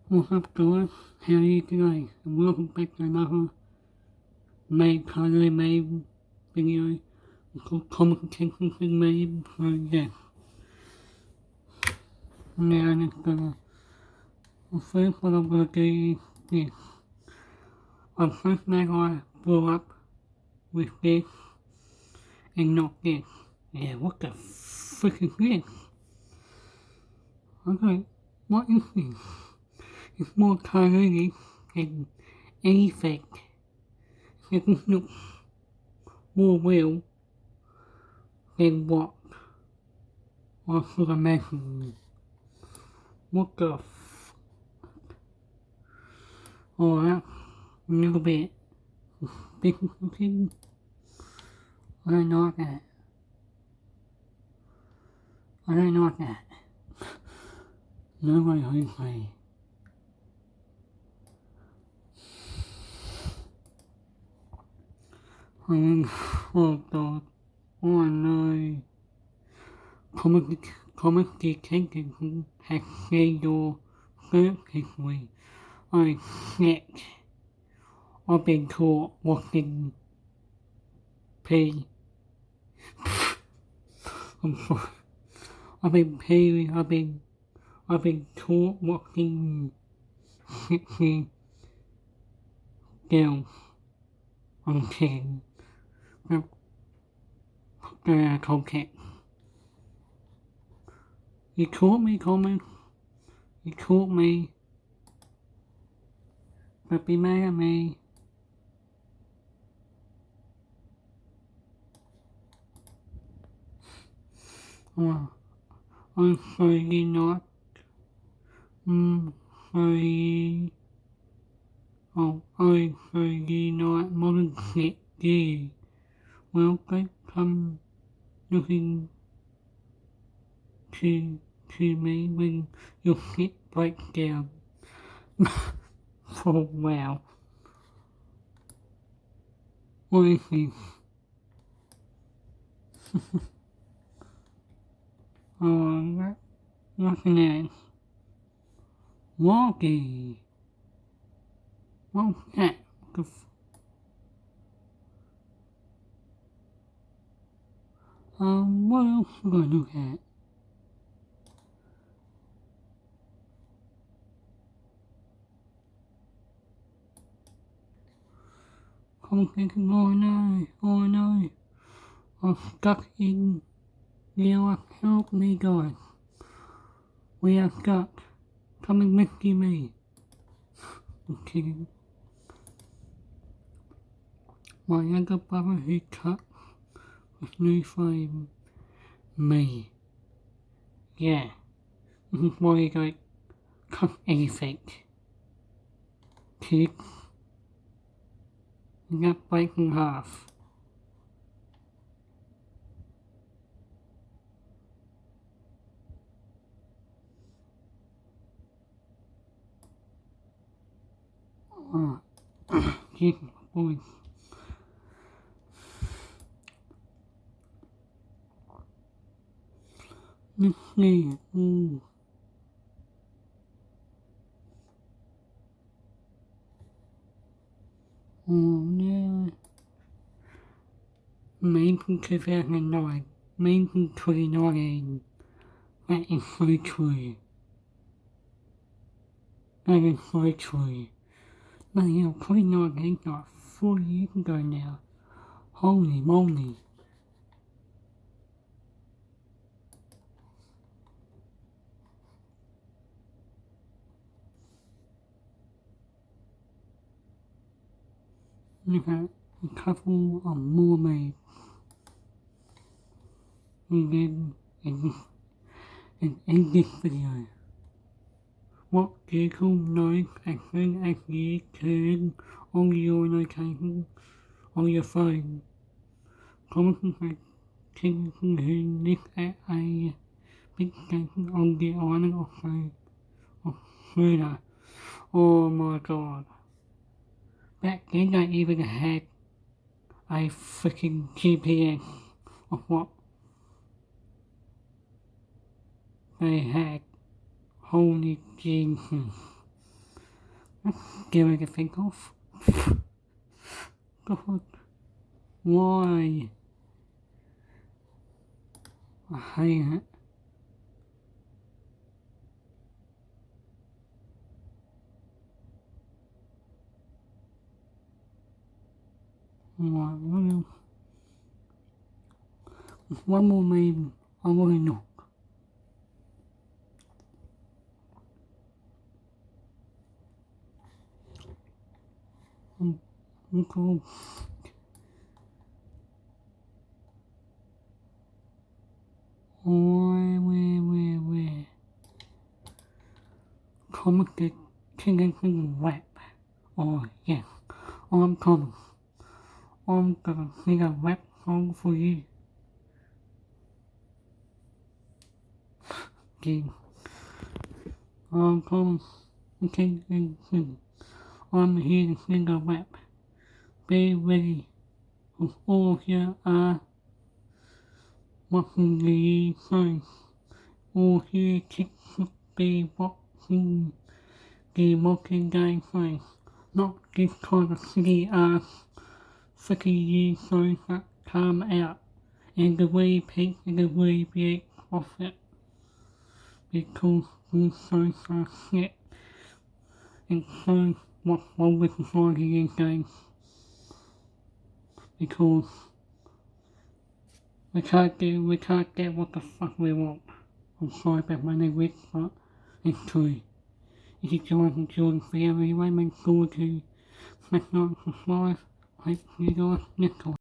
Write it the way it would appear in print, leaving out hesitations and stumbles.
What's up guys, how are you today? And welcome back to another made video called Comic Attention with me. So yeah, now let's go. Well, first what I'm gonna do is this. I'm first now I blew up with this and not this. Yeah, what the frick is this? Okay, what is this? It's more cartoony than anything. It looks more real than what I should imagine. What the Alright, a little bit disappointing. I don't like that. I don't like that. No way, hopefully. Oh god. Oh no. Comic detective has said your search history. I snitch. I've been caught watching P. I'm sorry. I've been caught watching sexy girls. I'm kidding. But context. You caught me, Coleman. You caught me. But be mad at me. Well, I'm sorry not. Sorry. Oh, I'm sorry not modern shit, yeah. Well, they come looking to me when your shit breaks down. Oh, wow. What is this? Oh, nothing else. Walkie. What's that? What else am I gonna look at? I'm thinking, oh no, I'm stuck in Lila, help me guys. We are stuck. Come and rescue me. I'm kidding. My younger brother who cut with new flame. Me. Yeah. This is why you don't cut anything. Kids. You got break in half. Alright. Here's my boys. Let's see. Ooh. Oh no. Made from 2009. Made from 2019. That is so true. That is so true. But you know, 2019 like 4 years ago now. Holy moly. Look at a couple of mermaids. And then in this video. What vehicle knows as soon as you turn on your location on your phone? Commenting who live at a big station on the island of Florida. Oh my god. Back then I even had a freaking GPS of what they had. Holy Jesus. scary to think of. God, why? I hate it. Right, well, one more meme I want to know. Cool. Where? Comic the King and Web. Oh, yes. I'm coming. I'm gonna sing a rap song for you. King. I'm coming. King and sing. I'm here to sing a rap. Be ready. All of you are watching the signs. All here kicks be watching the walking guy signs. Not this kind of city ass 30 years signs that come out. And the way pink and the way big profit. Because these signs are shit. And so what's wrong with society these days? Because we can't get what the fuck we want. I'm sorry about my language, but it's true. If you guys enjoyed the video anyway, make sure to smash like and subscribe. I hope you guys next time.